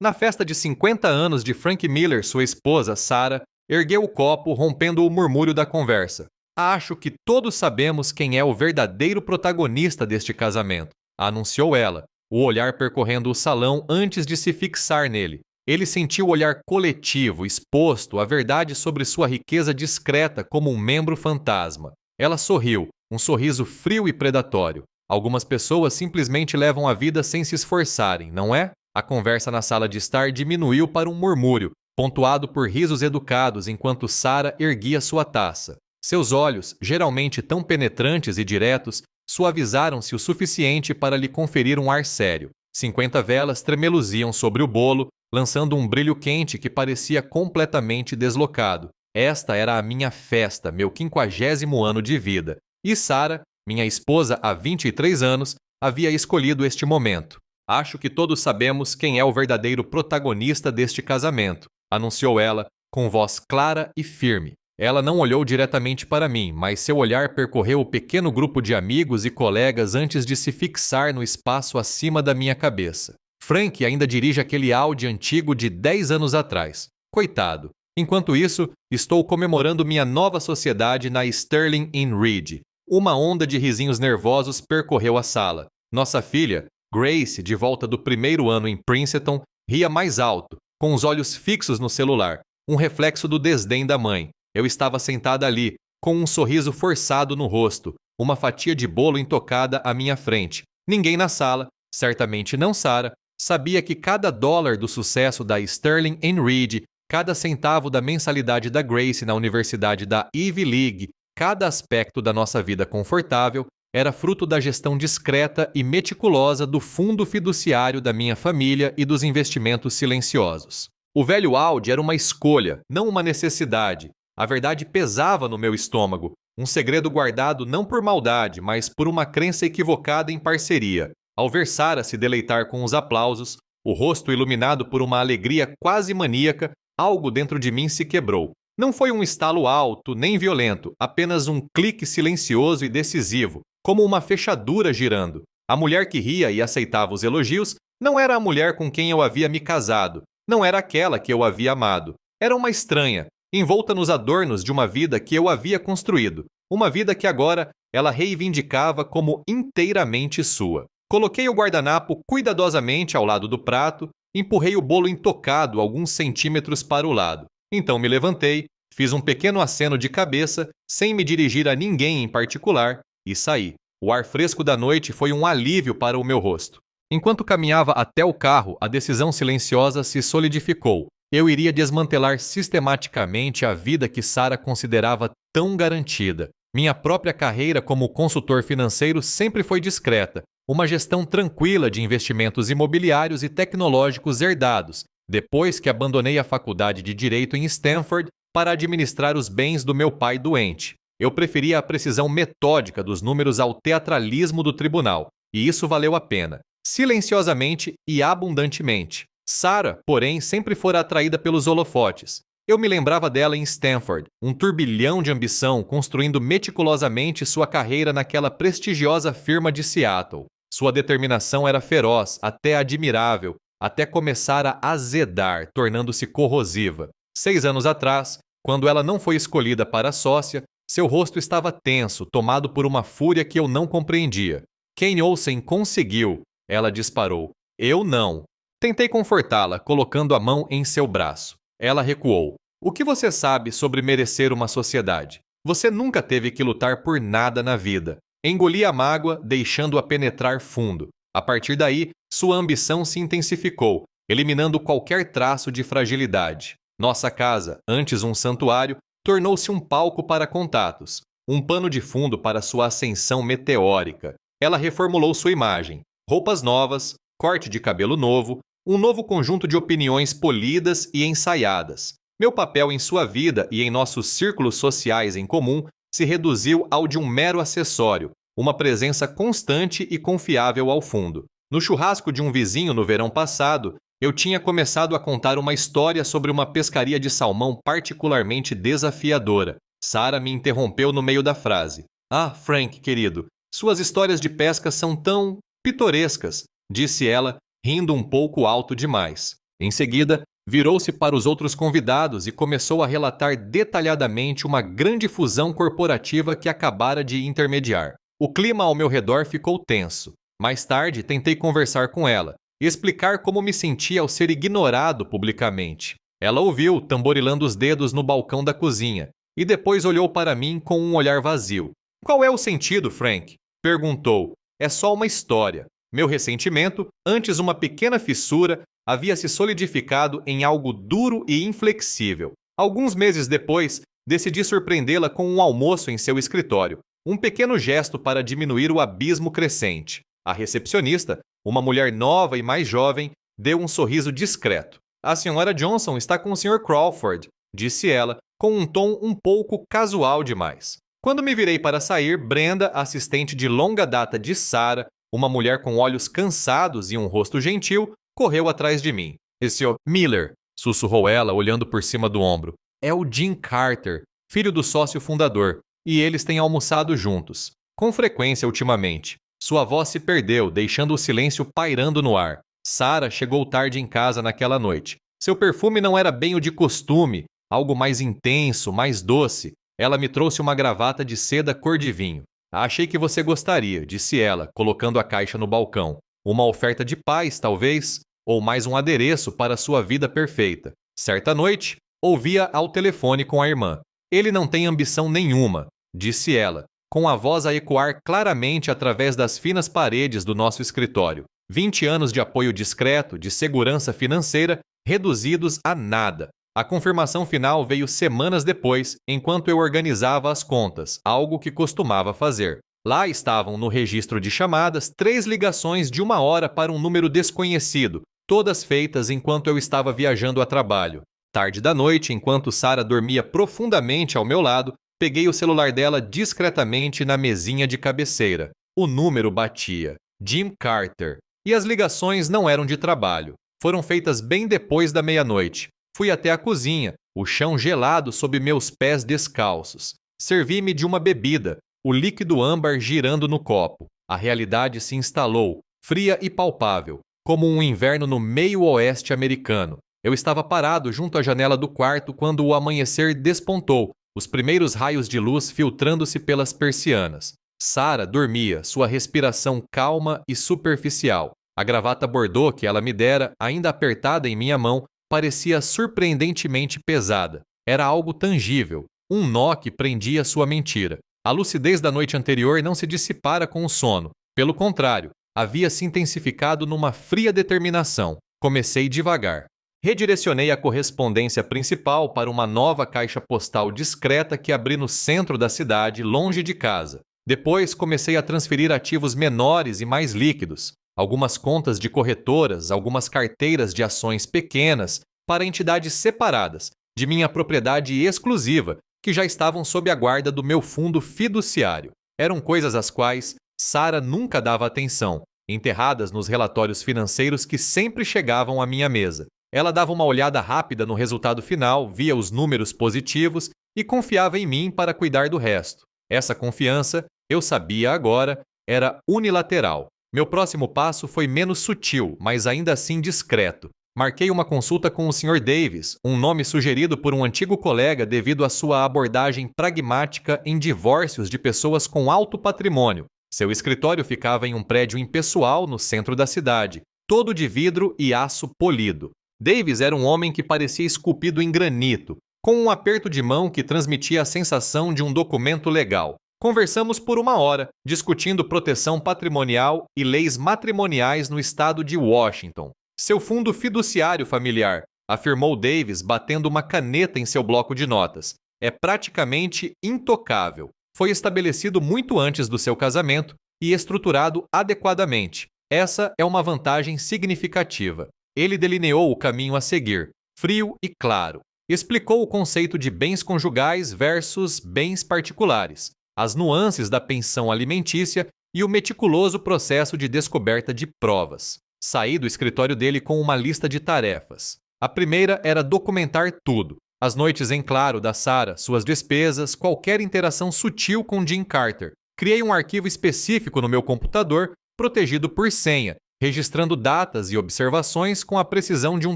Na festa de 50 anos de Frank Miller, sua esposa, Sarah, ergueu o copo, rompendo o murmúrio da conversa. Acho que todos sabemos quem é o verdadeiro protagonista deste casamento, anunciou ela, o olhar percorrendo o salão antes de se fixar nele. Ele sentiu o olhar coletivo, exposto à verdade sobre sua riqueza discreta como um membro fantasma. Ela sorriu, um sorriso frio e predatório. Algumas pessoas simplesmente levam a vida sem se esforçarem, não é? A conversa na sala de estar diminuiu para um murmúrio, pontuado por risos educados enquanto Sarah erguia sua taça. Seus olhos, geralmente tão penetrantes e diretos, suavizaram-se o suficiente para lhe conferir um ar sério. 50 velas tremeluziam sobre o bolo, lançando um brilho quente que parecia completamente deslocado. Esta era a minha festa, meu 50º ano de vida. E Sarah, minha esposa há 23 anos, havia escolhido este momento. Acho que todos sabemos quem é o verdadeiro protagonista deste casamento, anunciou ela, com voz clara e firme. Ela não olhou diretamente para mim, mas seu olhar percorreu o pequeno grupo de amigos e colegas antes de se fixar no espaço acima da minha cabeça. Frank ainda dirige aquele Audi antigo de 10 anos atrás. Coitado. Enquanto isso, estou comemorando minha nova sociedade na Sterling Inn Reed. Uma onda de risinhos nervosos percorreu a sala. Nossa filha, Grace, de volta do primeiro ano em Princeton, ria mais alto, com os olhos fixos no celular, um reflexo do desdém da mãe. Eu estava sentada ali, com um sorriso forçado no rosto, uma fatia de bolo intocada à minha frente. Ninguém na sala, certamente não Sarah, sabia que cada dólar do sucesso da Sterling Inn Reed, cada centavo da mensalidade da Grace na Universidade da Ivy League, cada aspecto da nossa vida confortável, era fruto da gestão discreta e meticulosa do fundo fiduciário da minha família e dos investimentos silenciosos. O velho Audi era uma escolha, não uma necessidade. A verdade pesava no meu estômago, um segredo guardado não por maldade, mas por uma crença equivocada em parceria. Ao ver Sarah se deleitar com os aplausos, o rosto iluminado por uma alegria quase maníaca, algo dentro de mim se quebrou. Não foi um estalo alto nem violento, apenas um clique silencioso e decisivo, como uma fechadura girando. A mulher que ria e aceitava os elogios não era a mulher com quem eu havia me casado, não era aquela que eu havia amado. Era uma estranha, envolta nos adornos de uma vida que eu havia construído, uma vida que agora ela reivindicava como inteiramente sua. Coloquei o guardanapo cuidadosamente ao lado do prato, empurrei o bolo intocado alguns centímetros para o lado. Então me levantei, fiz um pequeno aceno de cabeça, sem me dirigir a ninguém em particular, e saí. O ar fresco da noite foi um alívio para o meu rosto. Enquanto caminhava até o carro, a decisão silenciosa se solidificou. Eu iria desmantelar sistematicamente a vida que Sarah considerava tão garantida. Minha própria carreira como consultor financeiro sempre foi discreta, uma gestão tranquila de investimentos imobiliários e tecnológicos herdados, depois que abandonei a faculdade de Direito em Stanford para administrar os bens do meu pai doente. Eu preferia a precisão metódica dos números ao teatralismo do tribunal, e isso valeu a pena, silenciosamente e abundantemente. Sarah, porém, sempre fora atraída pelos holofotes. Eu me lembrava dela em Stanford, um turbilhão de ambição construindo meticulosamente sua carreira naquela prestigiosa firma de Seattle. Sua determinação era feroz, até admirável, até começar a azedar, tornando-se corrosiva. 6 anos atrás, quando ela não foi escolhida para sócia, seu rosto estava tenso, tomado por uma fúria que eu não compreendia. Kane Olsen conseguiu, ela disparou. Eu não. Tentei confortá-la, colocando a mão em seu braço. Ela recuou. O que você sabe sobre merecer uma sociedade? Você nunca teve que lutar por nada na vida. Engoli a mágoa, deixando-a penetrar fundo. A partir daí, sua ambição se intensificou, eliminando qualquer traço de fragilidade. Nossa casa, antes um santuário, tornou-se um palco para contatos, um pano de fundo para sua ascensão meteórica. Ela reformulou sua imagem. Roupas novas, corte de cabelo novo, um novo conjunto de opiniões polidas e ensaiadas. Meu papel em sua vida e em nossos círculos sociais em comum se reduziu ao de um mero acessório, uma presença constante e confiável ao fundo. No churrasco de um vizinho no verão passado, eu tinha começado a contar uma história sobre uma pescaria de salmão particularmente desafiadora. Sarah me interrompeu no meio da frase. Ah, Frank, querido, suas histórias de pesca são tão pitorescas, disse ela, rindo um pouco alto demais. Em seguida, virou-se para os outros convidados e começou a relatar detalhadamente uma grande fusão corporativa que acabara de intermediar. O clima ao meu redor ficou tenso. Mais tarde, tentei conversar com ela e explicar como me sentia ao ser ignorado publicamente. Ela ouviu, tamborilando os dedos no balcão da cozinha, e depois olhou para mim com um olhar vazio. "Qual é o sentido, Frank?" perguntou. "É só uma história." Meu ressentimento, antes uma pequena fissura, havia se solidificado em algo duro e inflexível. Alguns meses depois, decidi surpreendê-la com um almoço em seu escritório, um pequeno gesto para diminuir o abismo crescente. A recepcionista, uma mulher nova e mais jovem, deu um sorriso discreto. "A senhora Johnson está com o Sr. Crawford", disse ela, com um tom um pouco casual demais. Quando me virei para sair, Brenda, assistente de longa data de Sarah, uma mulher com olhos cansados e um rosto gentil, correu atrás de mim. "Esse Sr. Miller", sussurrou ela, olhando por cima do ombro. "É o Jim Carter, filho do sócio fundador, e eles têm almoçado juntos. Com frequência ultimamente." Sua voz se perdeu, deixando o silêncio pairando no ar. Sarah chegou tarde em casa naquela noite. Seu perfume não era bem o de costume, algo mais intenso, mais doce. Ela me trouxe uma gravata de seda cor de vinho. "Achei que você gostaria", disse ela, colocando a caixa no balcão. "Uma oferta de paz, talvez? Ou mais um adereço para sua vida perfeita." Certa noite, ouvia ao telefone com a irmã. "Ele não tem ambição nenhuma", disse ela, com a voz a ecoar claramente através das finas paredes do nosso escritório. 20 anos de apoio discreto, de segurança financeira, reduzidos a nada. A confirmação final veio semanas depois, enquanto eu organizava as contas, algo que costumava fazer. Lá estavam no registro de chamadas 3 ligações de 1 hora para um número desconhecido, todas feitas enquanto eu estava viajando a trabalho. Tarde da noite, enquanto Sarah dormia profundamente ao meu lado, peguei o celular dela discretamente na mesinha de cabeceira. O número batia. Jim Carter. E as ligações não eram de trabalho. Foram feitas bem depois da meia-noite. Fui até a cozinha, o chão gelado sob meus pés descalços. Servi-me de uma bebida, o líquido âmbar girando no copo. A realidade se instalou, fria e palpável, como um inverno no meio-oeste americano. Eu estava parado junto à janela do quarto quando o amanhecer despontou, os primeiros raios de luz filtrando-se pelas persianas. Sarah dormia, sua respiração calma e superficial. A gravata bordô que ela me dera, ainda apertada em minha mão, parecia surpreendentemente pesada. Era algo tangível, um nó que prendia sua mentira. A lucidez da noite anterior não se dissipara com o sono. Pelo contrário, havia se intensificado numa fria determinação. Comecei devagar. Redirecionei a correspondência principal para uma nova caixa postal discreta que abri no centro da cidade, longe de casa. Depois comecei a transferir ativos menores e mais líquidos, algumas contas de corretoras, algumas carteiras de ações pequenas, para entidades separadas, de minha propriedade exclusiva, que já estavam sob a guarda do meu fundo fiduciário. Eram coisas às quais Sarah nunca dava atenção, enterradas nos relatórios financeiros que sempre chegavam à minha mesa. Ela dava uma olhada rápida no resultado final, via os números positivos e confiava em mim para cuidar do resto. Essa confiança, eu sabia agora, era unilateral. Meu próximo passo foi menos sutil, mas ainda assim discreto. Marquei uma consulta com o Sr. Davis, um nome sugerido por um antigo colega devido à sua abordagem pragmática em divórcios de pessoas com alto patrimônio. Seu escritório ficava em um prédio impessoal no centro da cidade, todo de vidro e aço polido. Davis era um homem que parecia esculpido em granito, com um aperto de mão que transmitia a sensação de um documento legal. Conversamos por 1 hora, discutindo proteção patrimonial e leis matrimoniais no estado de Washington. "Seu fundo fiduciário familiar", afirmou Davis, batendo uma caneta em seu bloco de notas, "é praticamente intocável. Foi estabelecido muito antes do seu casamento e estruturado adequadamente. Essa é uma vantagem significativa." Ele delineou o caminho a seguir, frio e claro. Explicou o conceito de bens conjugais versus bens particulares, as nuances da pensão alimentícia e o meticuloso processo de descoberta de provas. Saí do escritório dele com uma lista de tarefas. A primeira era documentar tudo. As noites em claro da Sarah, suas despesas, qualquer interação sutil com Jim Carter. Criei um arquivo específico no meu computador, protegido por senha, registrando datas e observações com a precisão de um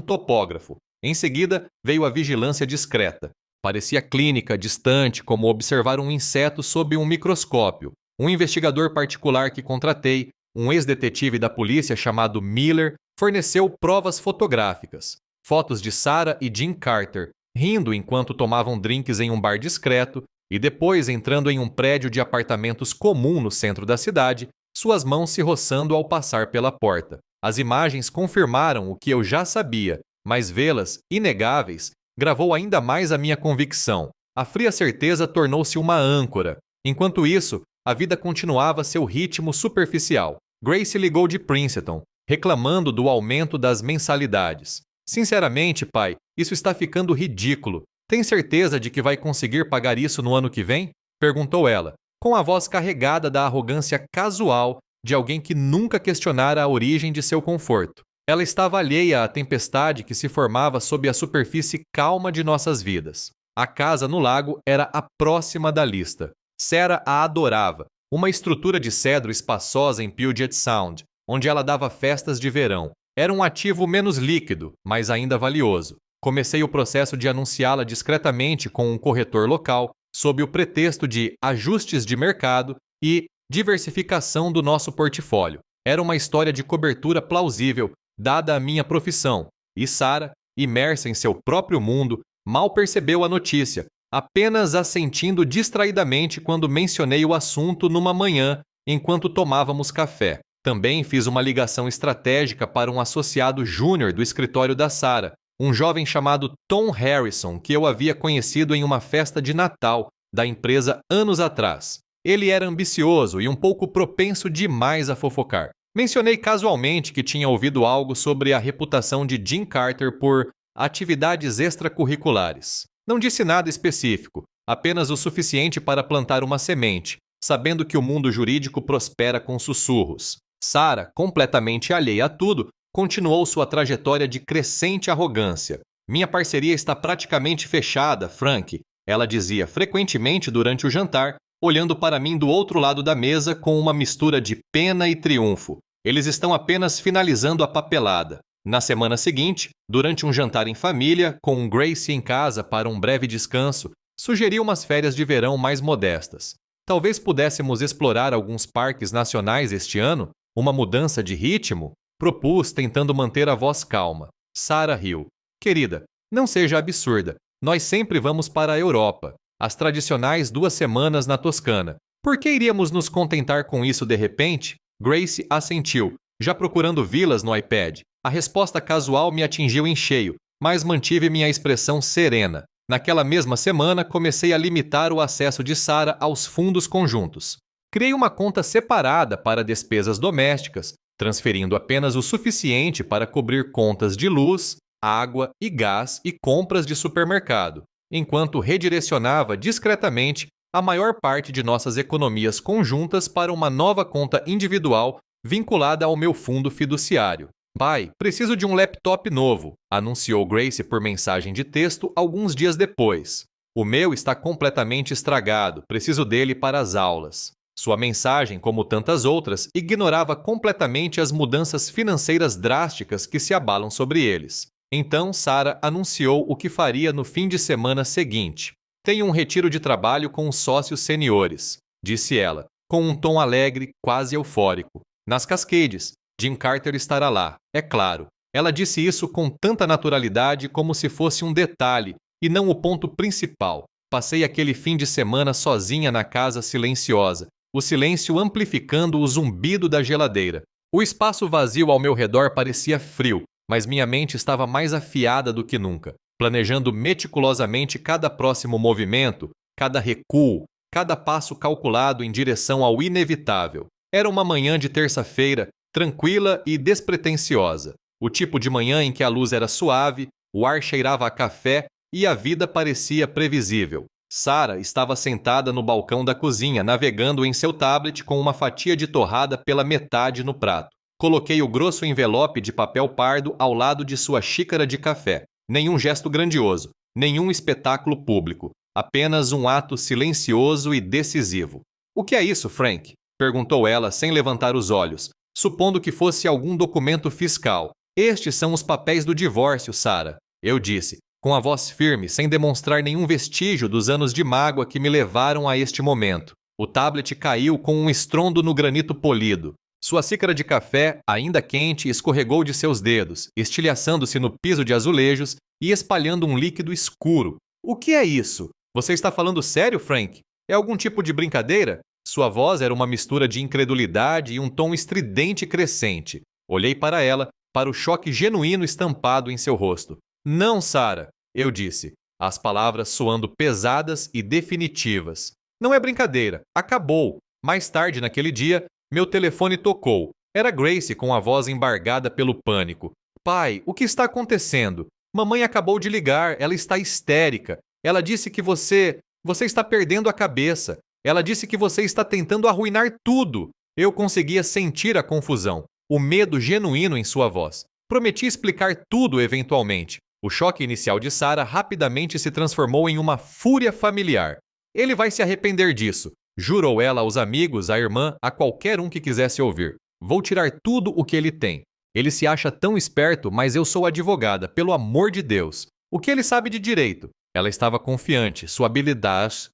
topógrafo. Em seguida, veio a vigilância discreta. Parecia clínica, distante, como observar um inseto sob um microscópio. Um investigador particular que contratei, um ex-detetive da polícia chamado Miller, forneceu provas fotográficas. Fotos de Sarah e Jim Carter, rindo enquanto tomavam drinks em um bar discreto e depois entrando em um prédio de apartamentos comum no centro da cidade, suas mãos se roçando ao passar pela porta. As imagens confirmaram o que eu já sabia, mas vê-las, inegáveis, gravou ainda mais a minha convicção. A fria certeza tornou-se uma âncora. Enquanto isso, a vida continuava seu ritmo superficial. Grace ligou de Princeton, reclamando do aumento das mensalidades. Sinceramente, pai, isso está ficando ridículo. Tem certeza de que vai conseguir pagar isso no ano que vem? Perguntou ela, com a voz carregada da arrogância casual de alguém que nunca questionara a origem de seu conforto. Ela estava alheia à tempestade que se formava sob a superfície calma de nossas vidas. A casa no lago era a próxima da lista. Sarah a adorava, uma estrutura de cedro espaçosa em Puget Sound, onde ela dava festas de verão. Era um ativo menos líquido, mas ainda valioso. Comecei o processo de anunciá-la discretamente com um corretor local, sob o pretexto de ajustes de mercado e diversificação do nosso portfólio. Era uma história de cobertura plausível, dada a minha profissão, e Sarah, imersa em seu próprio mundo, mal percebeu a notícia, apenas assentindo distraidamente quando mencionei o assunto numa manhã, enquanto tomávamos café. Também fiz uma ligação estratégica para um associado júnior do escritório da Sarah, um jovem chamado Tom Harrison, que eu havia conhecido em uma festa de Natal da empresa anos atrás. Ele era ambicioso e um pouco propenso demais a fofocar. Mencionei casualmente que tinha ouvido algo sobre a reputação de Jim Carter por atividades extracurriculares. Não disse nada específico, apenas o suficiente para plantar uma semente, sabendo que o mundo jurídico prospera com sussurros. Sarah, completamente alheia a tudo, continuou sua trajetória de crescente arrogância. Minha parceria está praticamente fechada, Frank, ela dizia frequentemente durante o jantar, olhando para mim do outro lado da mesa com uma mistura de pena e triunfo. Eles estão apenas finalizando a papelada. Na semana seguinte, durante um jantar em família, com Grace em casa para um breve descanso, sugeri umas férias de verão mais modestas. Talvez pudéssemos explorar alguns parques nacionais este ano? Uma mudança de ritmo? Propus, tentando manter a voz calma. Sarah riu. Querida, não seja absurda. Nós sempre vamos para a Europa. As tradicionais 2 semanas na Toscana. Por que iríamos nos contentar com isso de repente? Grace assentiu, já procurando vilas no iPad. A resposta casual me atingiu em cheio, mas mantive minha expressão serena. Naquela mesma semana, comecei a limitar o acesso de Sarah aos fundos conjuntos. Criei uma conta separada para despesas domésticas, transferindo apenas o suficiente para cobrir contas de luz, água e gás e compras de supermercado, enquanto redirecionava discretamente a maior parte de nossas economias conjuntas para uma nova conta individual vinculada ao meu fundo fiduciário. Pai, preciso de um laptop novo, anunciou Grace por mensagem de texto alguns dias depois. O meu está completamente estragado, preciso dele para as aulas. Sua mensagem, como tantas outras, ignorava completamente as mudanças financeiras drásticas que se abalam sobre eles. Então, Sarah anunciou o que faria no fim de semana seguinte. Tenho um retiro de trabalho com os sócios seniores, disse ela, com um tom alegre, quase eufórico. Nas Cascades, Jim Carter estará lá, é claro. Ela disse isso com tanta naturalidade como se fosse um detalhe e não o ponto principal. Passei aquele fim de semana sozinha na casa silenciosa, o silêncio amplificando o zumbido da geladeira. O espaço vazio ao meu redor parecia frio, mas minha mente estava mais afiada do que nunca, planejando meticulosamente cada próximo movimento, cada recuo, cada passo calculado em direção ao inevitável. Era uma manhã de terça-feira, tranquila e despretensiosa. O tipo de manhã em que a luz era suave, o ar cheirava a café e a vida parecia previsível. Sarah estava sentada no balcão da cozinha, navegando em seu tablet com uma fatia de torrada pela metade no prato. Coloquei o grosso envelope de papel pardo ao lado de sua xícara de café. Nenhum gesto grandioso, nenhum espetáculo público. Apenas um ato silencioso e decisivo. O que é isso, Frank? Perguntou ela sem levantar os olhos, Supondo que fosse algum documento fiscal. Estes são os papéis do divórcio, Sarah. Eu disse, com a voz firme, sem demonstrar nenhum vestígio dos anos de mágoa que me levaram a este momento. O tablet caiu com um estrondo no granito polido. Sua xícara de café, ainda quente, escorregou de seus dedos, estilhaçando-se no piso de azulejos e espalhando um líquido escuro. O que é isso? Você está falando sério, Frank? É algum tipo de brincadeira? Sua voz era uma mistura de incredulidade e um tom estridente crescente. Olhei para ela, para o choque genuíno estampado em seu rosto. Não, Sarah, eu disse, as palavras soando pesadas e definitivas. Não é brincadeira, acabou. Mais tarde naquele dia, meu telefone tocou. Era Grace com a voz embargada pelo pânico. Pai, o que está acontecendo? Mamãe acabou de ligar, ela está histérica. Ela disse que você está perdendo a cabeça. Ela disse que você está tentando arruinar tudo. Eu conseguia sentir a confusão, o medo genuíno em sua voz. Prometi explicar tudo eventualmente. O choque inicial de Sarah rapidamente se transformou em uma fúria familiar. Ele vai se arrepender disso, jurou ela aos amigos, à irmã, a qualquer um que quisesse ouvir. Vou tirar tudo o que ele tem. Ele se acha tão esperto, mas eu sou advogada, pelo amor de Deus. O que ele sabe de direito? Ela estava confiante, sua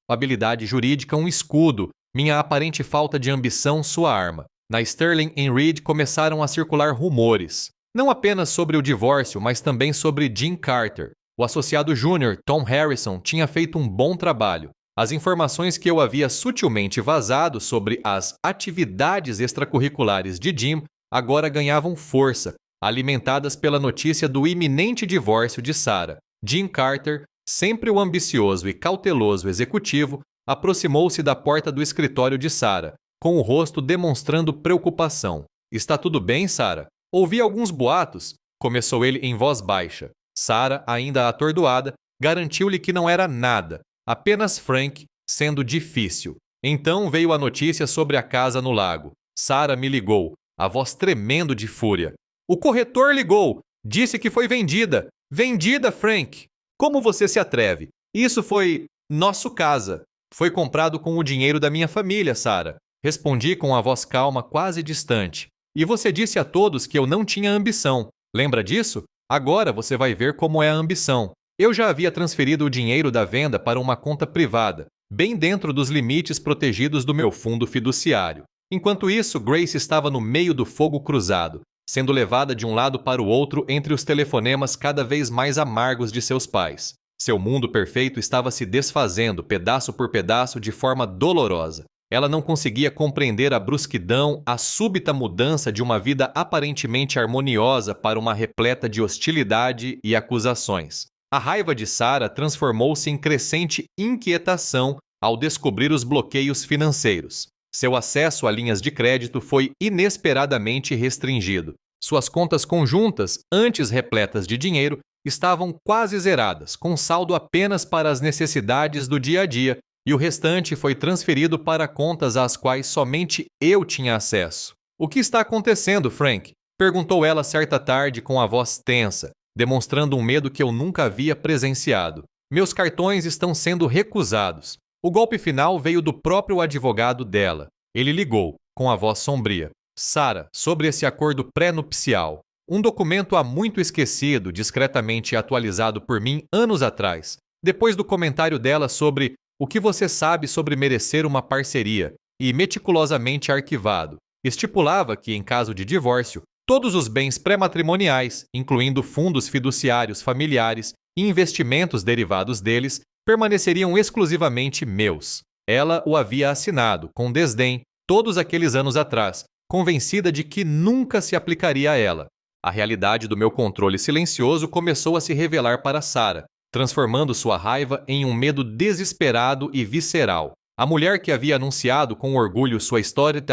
habilidade jurídica um escudo, minha aparente falta de ambição sua arma. Na Sterling & Reed começaram a circular rumores, não apenas sobre o divórcio, mas também sobre Jim Carter. O associado júnior, Tom Harrison, tinha feito um bom trabalho. As informações que eu havia sutilmente vazado sobre as atividades extracurriculares de Jim agora ganhavam força, alimentadas pela notícia do iminente divórcio de Sarah. Jim Carter, sempre o ambicioso e cauteloso executivo, aproximou-se da porta do escritório de Sarah, com o rosto demonstrando preocupação. Está tudo bem, Sarah? Ouvi alguns boatos, começou ele em voz baixa. Sarah, ainda atordoada, garantiu-lhe que não era nada, apenas Frank sendo difícil. Então veio a notícia sobre a casa no lago. Sarah me ligou, a voz tremendo de fúria. O corretor ligou, disse que foi vendida. Vendida, Frank! Como você se atreve? Isso foi nosso casa. Foi comprado com o dinheiro da minha família, Sarah. Respondi com a voz calma, quase distante. E você disse a todos que eu não tinha ambição. Lembra disso? Agora você vai ver como é a ambição. Eu já havia transferido o dinheiro da venda para uma conta privada, bem dentro dos limites protegidos do meu fundo fiduciário. Enquanto isso, Grace estava no meio do fogo cruzado, sendo levada de um lado para o outro entre os telefonemas cada vez mais amargos de seus pais. Seu mundo perfeito estava se desfazendo, pedaço por pedaço, de forma dolorosa. Ela não conseguia compreender a brusquidão, a súbita mudança de uma vida aparentemente harmoniosa para uma repleta de hostilidade e acusações. A raiva de Sarah transformou-se em crescente inquietação ao descobrir os bloqueios financeiros. Seu acesso a linhas de crédito foi inesperadamente restringido. Suas contas conjuntas, antes repletas de dinheiro, estavam quase zeradas, com saldo apenas para as necessidades do dia a dia, e o restante foi transferido para contas às quais somente eu tinha acesso. O que está acontecendo, Frank? Perguntou ela certa tarde com a voz tensa, demonstrando um medo que eu nunca havia presenciado. Meus cartões estão sendo recusados. O golpe final veio do próprio advogado dela. Ele ligou, com a voz sombria. Sarah, sobre esse acordo pré-nupcial. Um documento há muito esquecido, discretamente atualizado por mim anos atrás, depois do comentário dela sobre o que você sabe sobre merecer uma parceria, e meticulosamente arquivado. Estipulava que, em caso de divórcio, todos os bens pré-matrimoniais, incluindo fundos fiduciários familiares e investimentos derivados deles, permaneceriam exclusivamente meus. Ela o havia assinado, com desdém, todos aqueles anos atrás, convencida de que nunca se aplicaria a ela. A realidade do meu controle silencioso começou a se revelar para Sarah, transformando sua raiva em um medo desesperado e visceral. A mulher que havia anunciado com orgulho sua história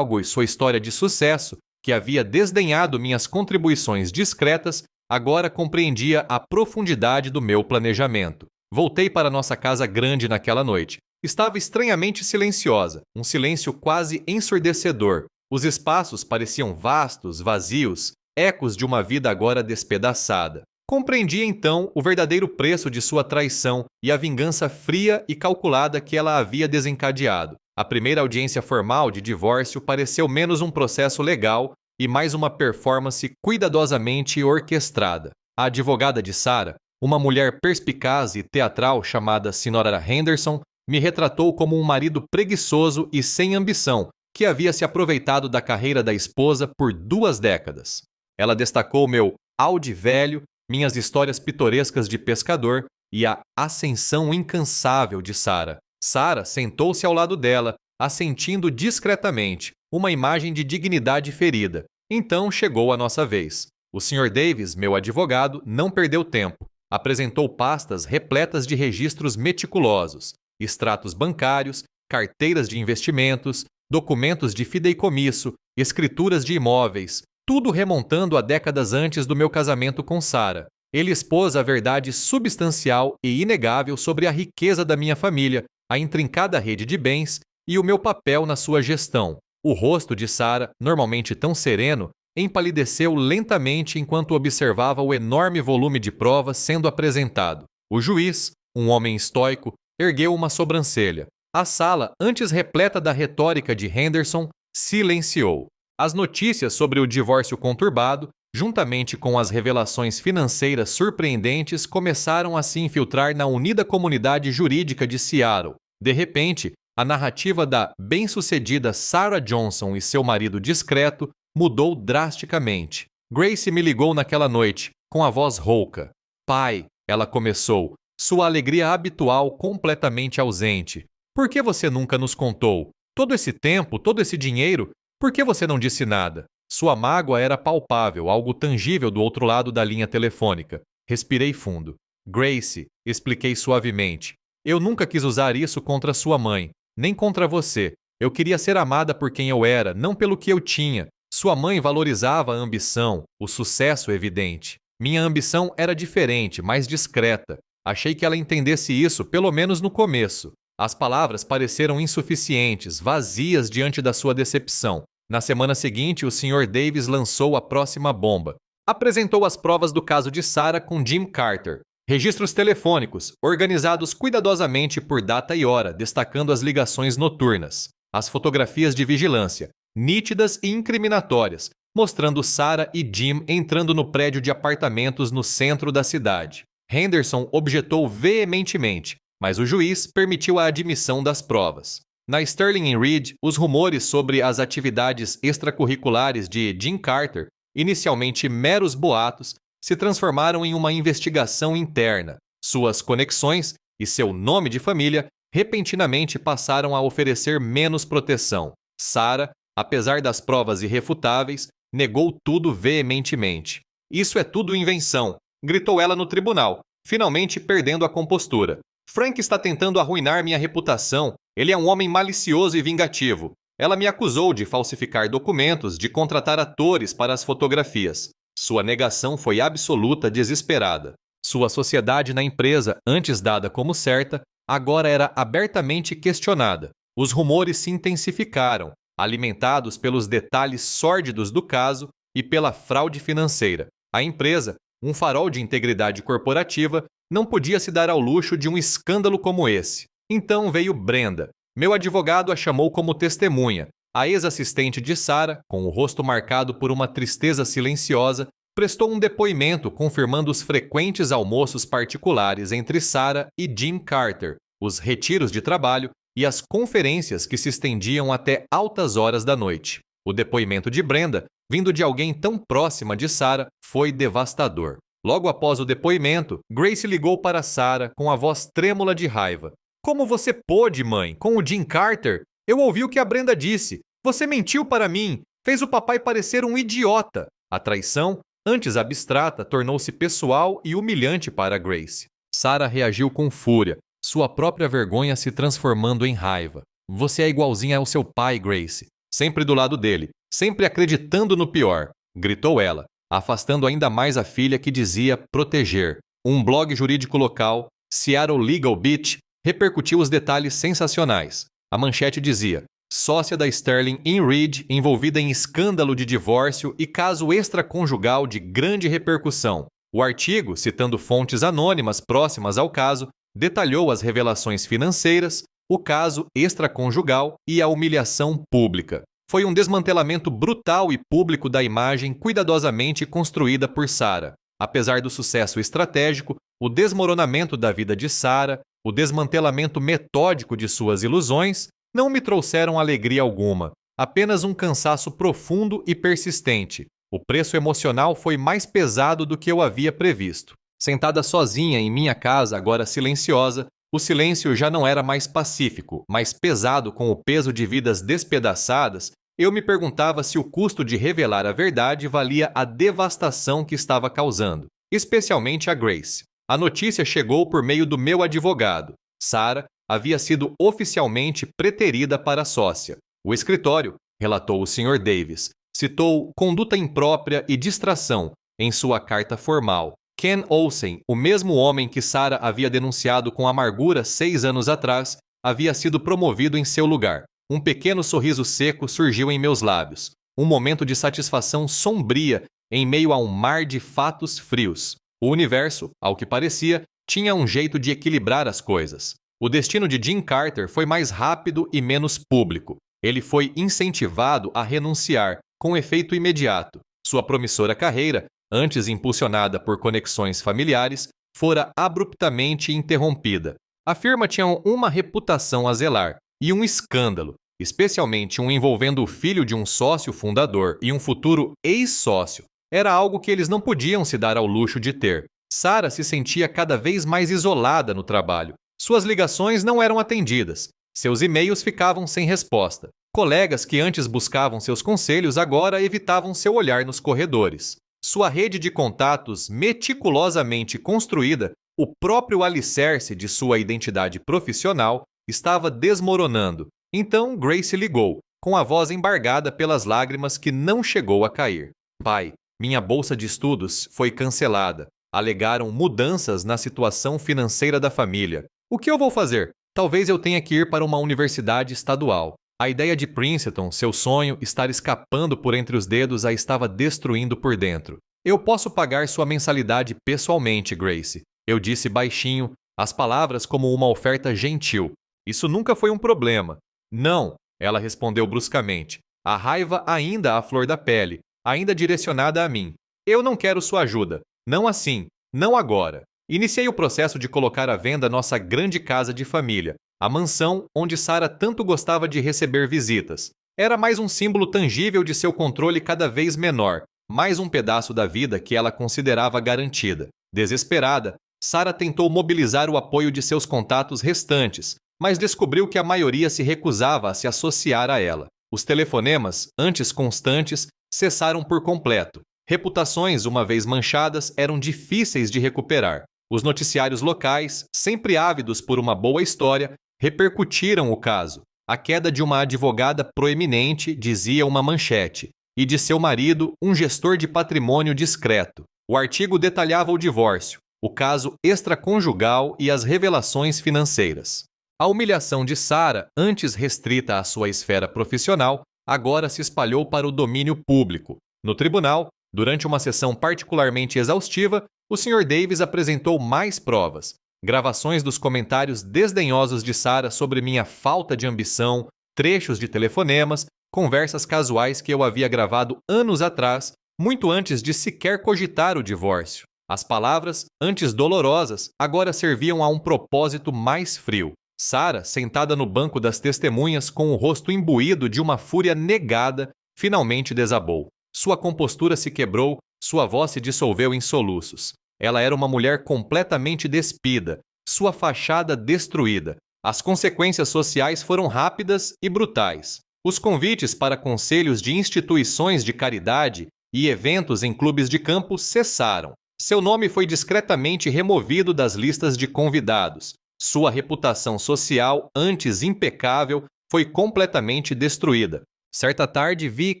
e sua história de sucesso, que havia desdenhado minhas contribuições discretas, agora compreendia a profundidade do meu planejamento. Voltei para nossa casa grande naquela noite. Estava estranhamente silenciosa, um silêncio quase ensurdecedor. Os espaços pareciam vastos, vazios, ecos de uma vida agora despedaçada. Compreendi então o verdadeiro preço de sua traição e a vingança fria e calculada que ela havia desencadeado. A primeira audiência formal de divórcio pareceu menos um processo legal e mais uma performance cuidadosamente orquestrada. A advogada de Sarah, uma mulher perspicaz e teatral chamada Sra. Henderson, me retratou como um marido preguiçoso e sem ambição, que havia se aproveitado da carreira da esposa por 2 décadas. Ela destacou meu Audi velho, minhas histórias pitorescas de pescador e a ascensão incansável de Sarah. Sarah sentou-se ao lado dela, assentindo discretamente, uma imagem de dignidade ferida. Então chegou a nossa vez. O Sr. Davis, meu advogado, não perdeu tempo. Apresentou pastas repletas de registros meticulosos, extratos bancários, carteiras de investimentos, documentos de fideicomisso, escrituras de imóveis, tudo remontando a décadas antes do meu casamento com Sarah. Ele expôs a verdade substancial e inegável sobre a riqueza da minha família, a intrincada rede de bens e o meu papel na sua gestão. O rosto de Sarah, normalmente tão sereno, empalideceu lentamente enquanto observava o enorme volume de provas sendo apresentado. O juiz, um homem estoico, ergueu uma sobrancelha. A sala, antes repleta da retórica de Henderson, silenciou. As notícias sobre o divórcio conturbado, juntamente com as revelações financeiras surpreendentes, começaram a se infiltrar na unida comunidade jurídica de Seattle. De repente, a narrativa da bem-sucedida Sarah Johnson e seu marido discreto mudou drasticamente. Grace me ligou naquela noite, com a voz rouca. Pai, ela começou, sua alegria habitual completamente ausente. Por que você nunca nos contou? Todo esse tempo, todo esse dinheiro, por que você não disse nada? Sua mágoa era palpável, algo tangível do outro lado da linha telefônica. Respirei fundo. Grace, expliquei suavemente. Eu nunca quis usar isso contra sua mãe, nem contra você. Eu queria ser amada por quem eu era, não pelo que eu tinha. Sua mãe valorizava a ambição, o sucesso evidente. Minha ambição era diferente, mais discreta. Achei que ela entendesse isso, pelo menos no começo. As palavras pareceram insuficientes, vazias diante da sua decepção. Na semana seguinte, o Sr. Davis lançou a próxima bomba. Apresentou as provas do caso de Sarah com Jim Carter. Registros telefônicos, organizados cuidadosamente por data e hora, destacando as ligações noturnas. As fotografias de vigilância, nítidas e incriminatórias, mostrando Sarah e Jim entrando no prédio de apartamentos no centro da cidade. Henderson objetou veementemente, mas o juiz permitiu a admissão das provas. Na Sterling Reed, os rumores sobre as atividades extracurriculares de Jim Carter, inicialmente meros boatos, se transformaram em uma investigação interna. Suas conexões e seu nome de família repentinamente passaram a oferecer menos proteção. Sarah, apesar das provas irrefutáveis, negou tudo veementemente. Isso é tudo invenção, gritou ela no tribunal, finalmente perdendo a compostura. Frank está tentando arruinar minha reputação. Ele é um homem malicioso e vingativo. Ela me acusou de falsificar documentos, de contratar atores para as fotografias. Sua negação foi absoluta, desesperada. Sua sociedade na empresa, antes dada como certa, agora era abertamente questionada. Os rumores se intensificaram, alimentados pelos detalhes sórdidos do caso e pela fraude financeira. A empresa, um farol de integridade corporativa, não podia se dar ao luxo de um escândalo como esse. Então veio Brenda. Meu advogado a chamou como testemunha. A ex-assistente de Sarah, com o rosto marcado por uma tristeza silenciosa, prestou um depoimento confirmando os frequentes almoços particulares entre Sarah e Jim Carter, os retiros de trabalho e as conferências que se estendiam até altas horas da noite. O depoimento de Brenda, vindo de alguém tão próxima de Sarah, foi devastador. Logo após o depoimento, Grace ligou para Sarah com a voz trêmula de raiva. Como você pôde, mãe, com o Jim Carter? Eu ouvi o que a Brenda disse. Você mentiu para mim, fez o papai parecer um idiota. A traição, antes abstrata, tornou-se pessoal e humilhante para Grace. Sarah reagiu com fúria, sua própria vergonha se transformando em raiva. Você é igualzinha ao seu pai, Grace. Sempre do lado dele, sempre acreditando no pior, gritou ela, afastando ainda mais a filha que dizia proteger. Um blog jurídico local, Seattle Legal Beach, repercutiu os detalhes sensacionais. A manchete dizia: sócia da Sterling Reed envolvida em escândalo de divórcio e caso extraconjugal de grande repercussão. O artigo, citando fontes anônimas próximas ao caso, detalhou as revelações financeiras, o caso extraconjugal e a humilhação pública. Foi um desmantelamento brutal e público da imagem cuidadosamente construída por Sarah. Apesar do sucesso estratégico, o desmoronamento da vida de Sarah, o desmantelamento metódico de suas ilusões, não me trouxeram alegria alguma, apenas um cansaço profundo e persistente. O preço emocional foi mais pesado do que eu havia previsto. Sentada sozinha em minha casa, agora silenciosa, o silêncio já não era mais pacífico, mas pesado com o peso de vidas despedaçadas. Eu me perguntava se o custo de revelar a verdade valia a devastação que estava causando, especialmente a Grace. A notícia chegou por meio do meu advogado. Sarah havia sido oficialmente preterida para sócia. O escritório, relatou o Sr. Davis, citou conduta imprópria e distração em sua carta formal. Ken Olsen, o mesmo homem que Sarah havia denunciado com amargura 6 anos atrás, havia sido promovido em seu lugar. Um pequeno sorriso seco surgiu em meus lábios. Um momento de satisfação sombria em meio a um mar de fatos frios. O universo, ao que parecia, tinha um jeito de equilibrar as coisas. O destino de Jim Carter foi mais rápido e menos público. Ele foi incentivado a renunciar, com efeito imediato. Sua promissora carreira, antes impulsionada por conexões familiares, fora abruptamente interrompida. A firma tinha uma reputação a zelar e um escândalo, especialmente um envolvendo o filho de um sócio fundador e um futuro ex-sócio, era algo que eles não podiam se dar ao luxo de ter. Sarah se sentia cada vez mais isolada no trabalho. Suas ligações não eram atendidas. Seus e-mails ficavam sem resposta. Colegas que antes buscavam seus conselhos agora evitavam seu olhar nos corredores. Sua rede de contatos meticulosamente construída, o próprio alicerce de sua identidade profissional, estava desmoronando. Então Grace ligou, com a voz embargada pelas lágrimas que não chegou a cair. Pai, minha bolsa de estudos foi cancelada. Alegaram mudanças na situação financeira da família. O que eu vou fazer? Talvez eu tenha que ir para uma universidade estadual. A ideia de Princeton, seu sonho, estar escapando por entre os dedos, a estava destruindo por dentro. Eu posso pagar sua mensalidade pessoalmente, Grace. Eu disse baixinho, as palavras como uma oferta gentil. Isso nunca foi um problema. Não, ela respondeu bruscamente. A raiva ainda à flor da pele, ainda direcionada a mim. Eu não quero sua ajuda. Não assim, não agora. Iniciei o processo de colocar à venda nossa grande casa de família, a mansão onde Sarah tanto gostava de receber visitas. Era mais um símbolo tangível de seu controle cada vez menor, mais um pedaço da vida que ela considerava garantida. Desesperada, Sarah tentou mobilizar o apoio de seus contatos restantes, mas descobriu que a maioria se recusava a se associar a ela. Os telefonemas, antes constantes, cessaram por completo. Reputações, uma vez manchadas, eram difíceis de recuperar. Os noticiários locais, sempre ávidos por uma boa história, repercutiram o caso. A queda de uma advogada proeminente, dizia uma manchete, e de seu marido, um gestor de patrimônio discreto. O artigo detalhava o divórcio, o caso extraconjugal e as revelações financeiras. A humilhação de Sarah, antes restrita à sua esfera profissional, agora se espalhou para o domínio público. No tribunal, durante uma sessão particularmente exaustiva, o Sr. Davis apresentou mais provas. Gravações dos comentários desdenhosos de Sarah sobre minha falta de ambição, trechos de telefonemas, conversas casuais que eu havia gravado anos atrás, muito antes de sequer cogitar o divórcio. As palavras, antes dolorosas, agora serviam a um propósito mais frio. Sarah, sentada no banco das testemunhas com o rosto imbuído de uma fúria negada, finalmente desabou. Sua compostura se quebrou, sua voz se dissolveu em soluços. Ela era uma mulher completamente despida, sua fachada destruída. As consequências sociais foram rápidas e brutais. Os convites para conselhos de instituições de caridade e eventos em clubes de campo cessaram. Seu nome foi discretamente removido das listas de convidados. Sua reputação social, antes impecável, foi completamente destruída. Certa tarde vi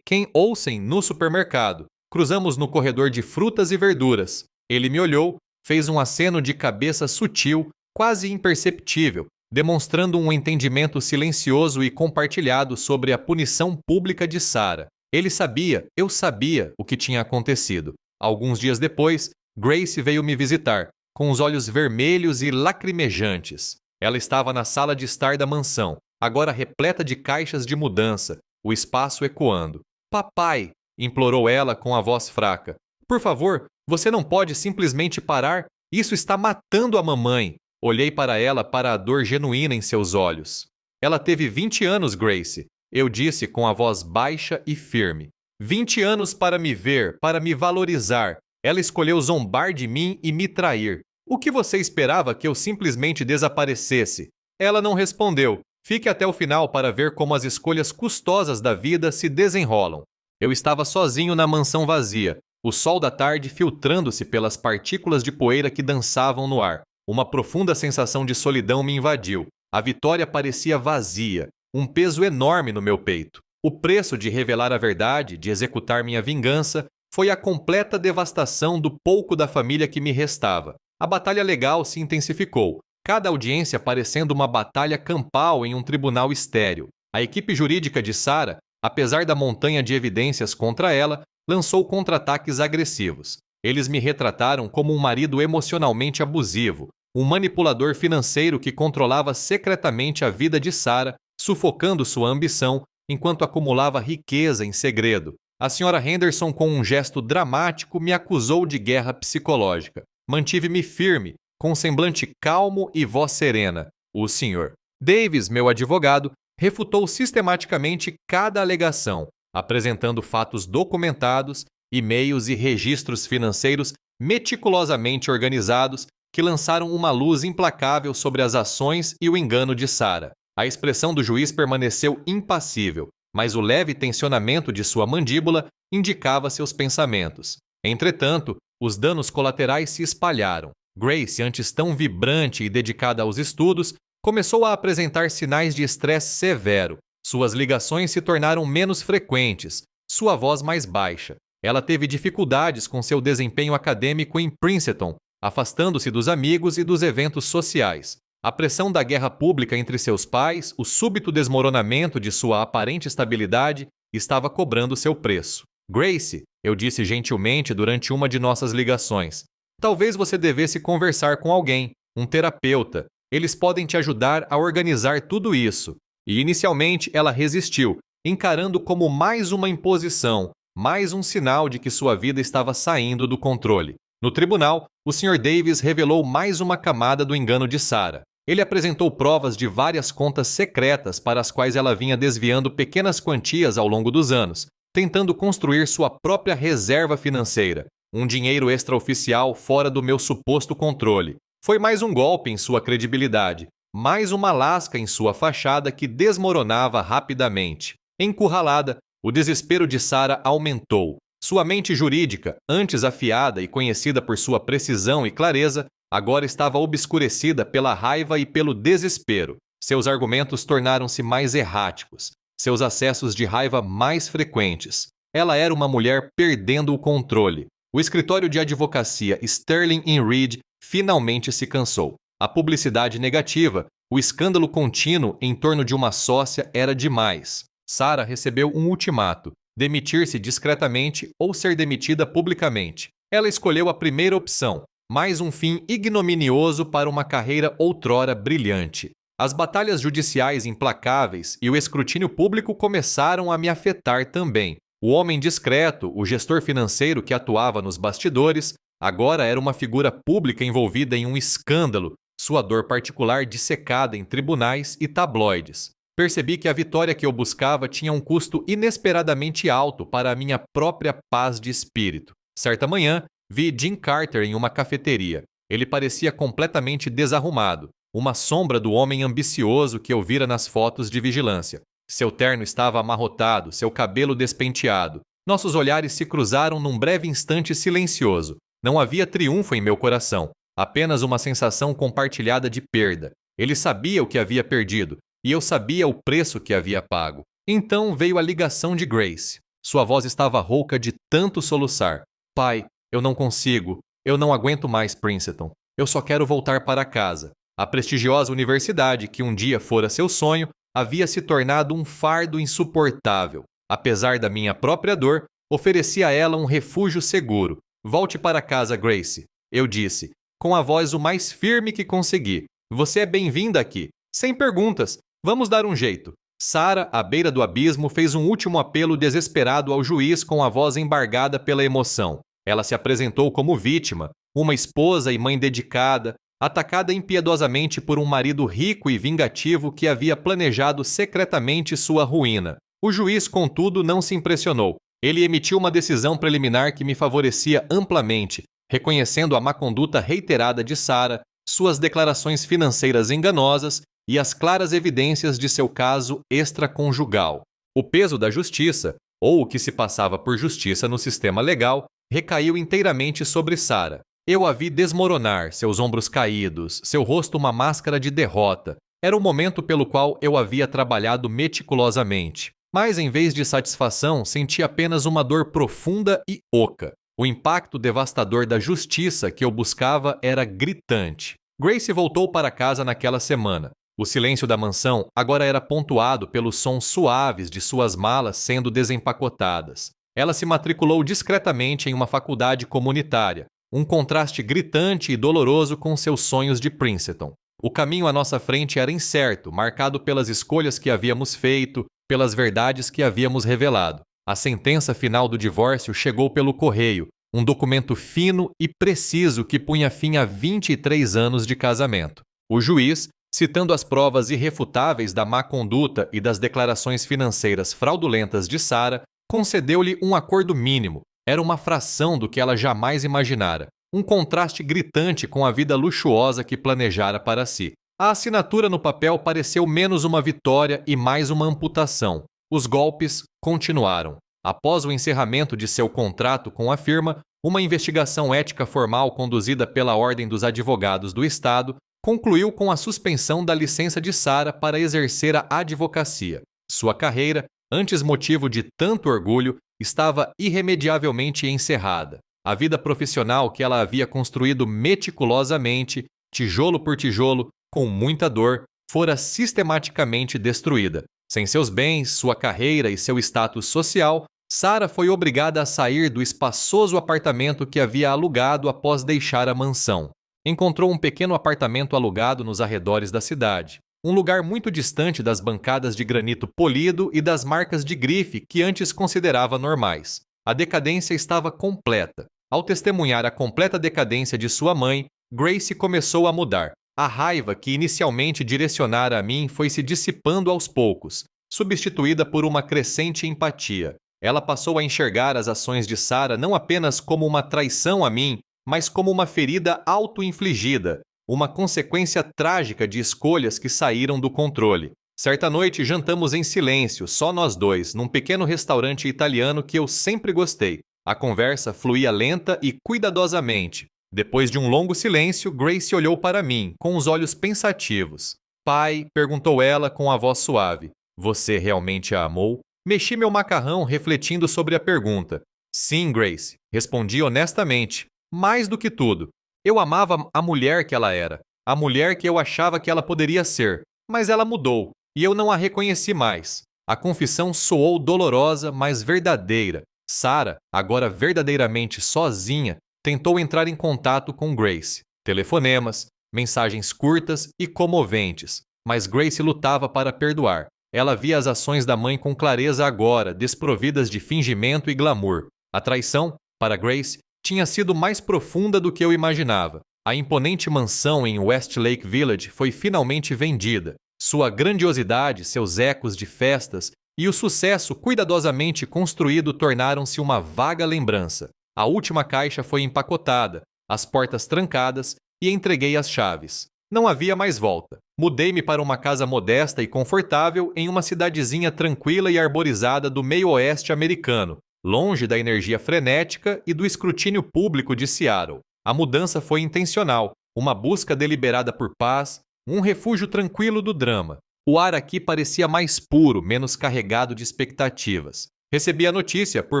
Ken Olsen no supermercado. Cruzamos no corredor de frutas e verduras. Ele me olhou, fez um aceno de cabeça sutil, quase imperceptível, demonstrando um entendimento silencioso e compartilhado sobre a punição pública de Sarah. Ele sabia, eu sabia o que tinha acontecido. Alguns dias depois, Grace veio me visitar, com os olhos vermelhos e lacrimejantes. Ela estava na sala de estar da mansão, agora repleta de caixas de mudança, o espaço ecoando. Papai, implorou ela com a voz fraca. Por favor, você não pode simplesmente parar? Isso está matando a mamãe. Olhei para ela para a dor genuína em seus olhos. Ela teve 20 anos, Grace, eu disse com a voz baixa e firme. 20 anos para me ver, para me valorizar. Ela escolheu zombar de mim e me trair. O que você esperava que eu simplesmente desaparecesse? Ela não respondeu. Fique até o final para ver como as escolhas custosas da vida se desenrolam. Eu estava sozinho na mansão vazia, o sol da tarde filtrando-se pelas partículas de poeira que dançavam no ar. Uma profunda sensação de solidão me invadiu. A vitória parecia vazia, um peso enorme no meu peito. O preço de revelar a verdade, de executar minha vingança, foi a completa devastação do pouco da família que me restava. A batalha legal se intensificou, cada audiência parecendo uma batalha campal em um tribunal estéril. A equipe jurídica de Sarah, apesar da montanha de evidências contra ela, lançou contra-ataques agressivos. Eles me retrataram como um marido emocionalmente abusivo, um manipulador financeiro que controlava secretamente a vida de Sarah, sufocando sua ambição enquanto acumulava riqueza em segredo. A Sra. Henderson, com um gesto dramático, me acusou de guerra psicológica. Mantive-me firme, com semblante calmo e voz serena. O Sr. Davis, meu advogado, refutou sistematicamente cada alegação, apresentando fatos documentados, e-mails e registros financeiros meticulosamente organizados que lançaram uma luz implacável sobre as ações e o engano de Sarah. A expressão do juiz permaneceu impassível, mas o leve tensionamento de sua mandíbula indicava seus pensamentos. Entretanto, os danos colaterais se espalharam. Grace, antes tão vibrante e dedicada aos estudos, começou a apresentar sinais de estresse severo. Suas ligações se tornaram menos frequentes, sua voz mais baixa. Ela teve dificuldades com seu desempenho acadêmico em Princeton, afastando-se dos amigos e dos eventos sociais. A pressão da guerra pública entre seus pais, o súbito desmoronamento de sua aparente estabilidade, estava cobrando seu preço. Grace, eu disse gentilmente durante uma de nossas ligações, talvez você devesse conversar com alguém, um terapeuta. Eles podem te ajudar a organizar tudo isso. E inicialmente ela resistiu, encarando como mais uma imposição, mais um sinal de que sua vida estava saindo do controle. No tribunal, o Sr. Davis revelou mais uma camada do engano de Sarah. Ele apresentou provas de várias contas secretas para as quais ela vinha desviando pequenas quantias ao longo dos anos, tentando construir sua própria reserva financeira, um dinheiro extraoficial fora do meu suposto controle. Foi mais um golpe em sua credibilidade, mais uma lasca em sua fachada que desmoronava rapidamente. Encurralada, o desespero de Sarah aumentou. Sua mente jurídica, antes afiada e conhecida por sua precisão e clareza, agora estava obscurecida pela raiva e pelo desespero. Seus argumentos tornaram-se mais erráticos, seus acessos de raiva mais frequentes. Ela era uma mulher perdendo o controle. O escritório de advocacia Sterling & Reed finalmente se cansou. A publicidade negativa, o escândalo contínuo em torno de uma sócia era demais. Sarah recebeu um ultimato: demitir-se discretamente ou ser demitida publicamente. Ela escolheu a primeira opção, mais um fim ignominioso para uma carreira outrora brilhante. As batalhas judiciais implacáveis e o escrutínio público começaram a me afetar também. O homem discreto, o gestor financeiro que atuava nos bastidores, agora era uma figura pública envolvida em um escândalo, sua dor particular dissecada em tribunais e tabloides. Percebi que a vitória que eu buscava tinha um custo inesperadamente alto para a minha própria paz de espírito. Certa manhã, vi Jim Carter em uma cafeteria. Ele parecia completamente desarrumado, uma sombra do homem ambicioso que eu vira nas fotos de vigilância. Seu terno estava amarrotado, seu cabelo despenteado. Nossos olhares se cruzaram num breve instante silencioso. Não havia triunfo em meu coração, apenas uma sensação compartilhada de perda. Ele sabia o que havia perdido, e eu sabia o preço que havia pago. Então veio a ligação de Grace. Sua voz estava rouca de tanto soluçar. Pai, eu não consigo. Eu não aguento mais Princeton. Eu só quero voltar para casa. A prestigiosa universidade, que um dia fora seu sonho, havia se tornado um fardo insuportável. Apesar da minha própria dor, ofereci a ela um refúgio seguro. Volte para casa, Grace, eu disse, com a voz o mais firme que consegui. Você é bem-vinda aqui. Sem perguntas. Vamos dar um jeito. Sarah, à beira do abismo, fez um último apelo desesperado ao juiz com a voz embargada pela emoção. Ela se apresentou como vítima, uma esposa e mãe dedicada, atacada impiedosamente por um marido rico e vingativo que havia planejado secretamente sua ruína. O juiz, contudo, não se impressionou. Ele emitiu uma decisão preliminar que me favorecia amplamente, reconhecendo a má conduta reiterada de Sarah, suas declarações financeiras enganosas e as claras evidências de seu caso extraconjugal. O peso da justiça, ou o que se passava por justiça no sistema legal, recaiu inteiramente sobre Sarah. Eu a vi desmoronar, seus ombros caídos, seu rosto uma máscara de derrota. Era o momento pelo qual eu havia trabalhado meticulosamente. Mas, em vez de satisfação, senti apenas uma dor profunda e oca. O impacto devastador da justiça que eu buscava era gritante. Grace voltou para casa naquela semana. O silêncio da mansão agora era pontuado pelos sons suaves de suas malas sendo desempacotadas. Ela se matriculou discretamente em uma faculdade comunitária, um contraste gritante e doloroso com seus sonhos de Princeton. O caminho à nossa frente era incerto, marcado pelas escolhas que havíamos feito, pelas verdades que havíamos revelado. A sentença final do divórcio chegou pelo correio, um documento fino e preciso que punha fim a 23 anos de casamento. O juiz, citando as provas irrefutáveis da má conduta e das declarações financeiras fraudulentas de Sarah, concedeu-lhe um acordo mínimo. Era uma fração do que ela jamais imaginara, um contraste gritante com a vida luxuosa que planejara para si. A assinatura no papel pareceu menos uma vitória e mais uma amputação. Os golpes continuaram. Após o encerramento de seu contrato com a firma, uma investigação ética formal conduzida pela Ordem dos Advogados do Estado concluiu com a suspensão da licença de Sarah para exercer a advocacia. Sua carreira, antes motivo de tanto orgulho, estava irremediavelmente encerrada. A vida profissional que ela havia construído meticulosamente, tijolo por tijolo, com muita dor, fora sistematicamente destruída. Sem seus bens, sua carreira e seu status social, Sarah foi obrigada a sair do espaçoso apartamento que havia alugado após deixar a mansão. Encontrou um pequeno apartamento alugado nos arredores da cidade, um lugar muito distante das bancadas de granito polido e das marcas de grife que antes considerava normais. A decadência estava completa. Ao testemunhar a completa decadência de sua mãe, Grace começou a mudar. A raiva que inicialmente direcionara a mim foi se dissipando aos poucos, substituída por uma crescente empatia. Ela passou a enxergar as ações de Sarah não apenas como uma traição a mim, mas como uma ferida auto-infligida, uma consequência trágica de escolhas que saíram do controle. Certa noite jantamos em silêncio, só nós dois, num pequeno restaurante italiano que eu sempre gostei. A conversa fluía lenta e cuidadosamente. Depois de um longo silêncio, Grace olhou para mim, com os olhos pensativos. Pai, perguntou ela com a voz suave, você realmente a amou? Mexi meu macarrão refletindo sobre a pergunta. Sim, Grace, respondi honestamente. Mais do que tudo. Eu amava a mulher que ela era, a mulher que eu achava que ela poderia ser, mas ela mudou, e eu não a reconheci mais. A confissão soou dolorosa, mas verdadeira. Sarah, agora verdadeiramente sozinha, tentou entrar em contato com Grace. Telefonemas, mensagens curtas e comoventes, mas Grace lutava para perdoar. Ela via as ações da mãe com clareza agora, desprovidas de fingimento e glamour. A traição, para Grace, tinha sido mais profunda do que eu imaginava. A imponente mansão em Westlake Village foi finalmente vendida. Sua grandiosidade, seus ecos de festas e o sucesso cuidadosamente construído tornaram-se uma vaga lembrança. A última caixa foi empacotada, as portas trancadas e entreguei as chaves. Não havia mais volta. Mudei-me para uma casa modesta e confortável em uma cidadezinha tranquila e arborizada do meio-oeste americano, longe da energia frenética e do escrutínio público de Seattle. A mudança foi intencional, uma busca deliberada por paz, um refúgio tranquilo do drama. O ar aqui parecia mais puro, menos carregado de expectativas. Recebi a notícia, por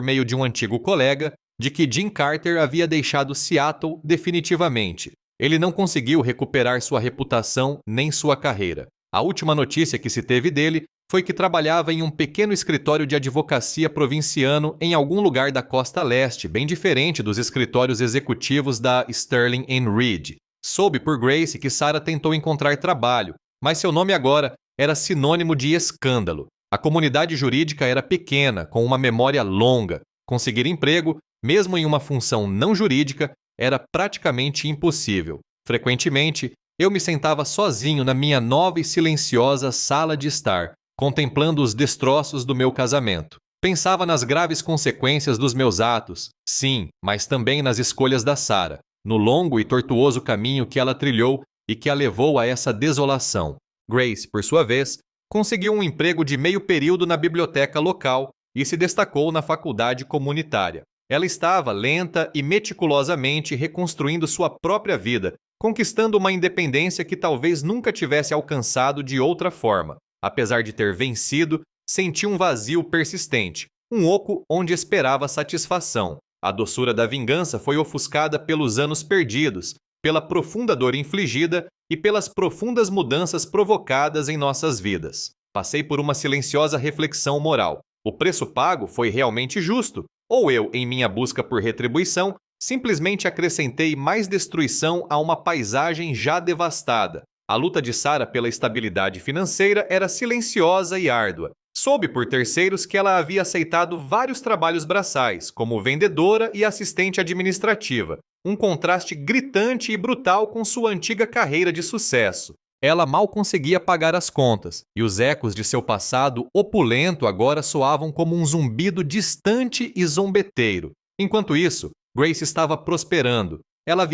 meio de um antigo colega, de que Jim Carter havia deixado Seattle definitivamente. Ele não conseguiu recuperar sua reputação nem sua carreira. A última notícia que se teve dele foi que trabalhava em um pequeno escritório de advocacia provinciano em algum lugar da costa leste, bem diferente dos escritórios executivos da Sterling & Reed. Soube por Grace que Sarah tentou encontrar trabalho, mas seu nome agora era sinônimo de escândalo. A comunidade jurídica era pequena, com uma memória longa. Conseguir emprego, mesmo em uma função não jurídica, era praticamente impossível. Frequentemente, eu me sentava sozinho na minha nova e silenciosa sala de estar, contemplando os destroços do meu casamento. Pensava nas graves consequências dos meus atos, sim, mas também nas escolhas da Sarah, no longo e tortuoso caminho que ela trilhou e que a levou a essa desolação. Grace, por sua vez, conseguiu um emprego de meio período na biblioteca local e se destacou na faculdade comunitária. Ela estava lenta e meticulosamente reconstruindo sua própria vida, conquistando uma independência que talvez nunca tivesse alcançado de outra forma. Apesar de ter vencido, senti um vazio persistente, um oco onde esperava satisfação. A doçura da vingança foi ofuscada pelos anos perdidos, pela profunda dor infligida e pelas profundas mudanças provocadas em nossas vidas. Passei por uma silenciosa reflexão moral. O preço pago foi realmente justo? Ou eu, em minha busca por retribuição, simplesmente acrescentei mais destruição a uma paisagem já devastada? A luta de Sarah pela estabilidade financeira era silenciosa e árdua. Soube por terceiros que ela havia aceitado vários trabalhos braçais, como vendedora e assistente administrativa, um contraste gritante e brutal com sua antiga carreira de sucesso. Ela mal conseguia pagar as contas, e os ecos de seu passado opulento agora soavam como um zumbido distante e zombeteiro. Enquanto isso, Grace estava prosperando. Ela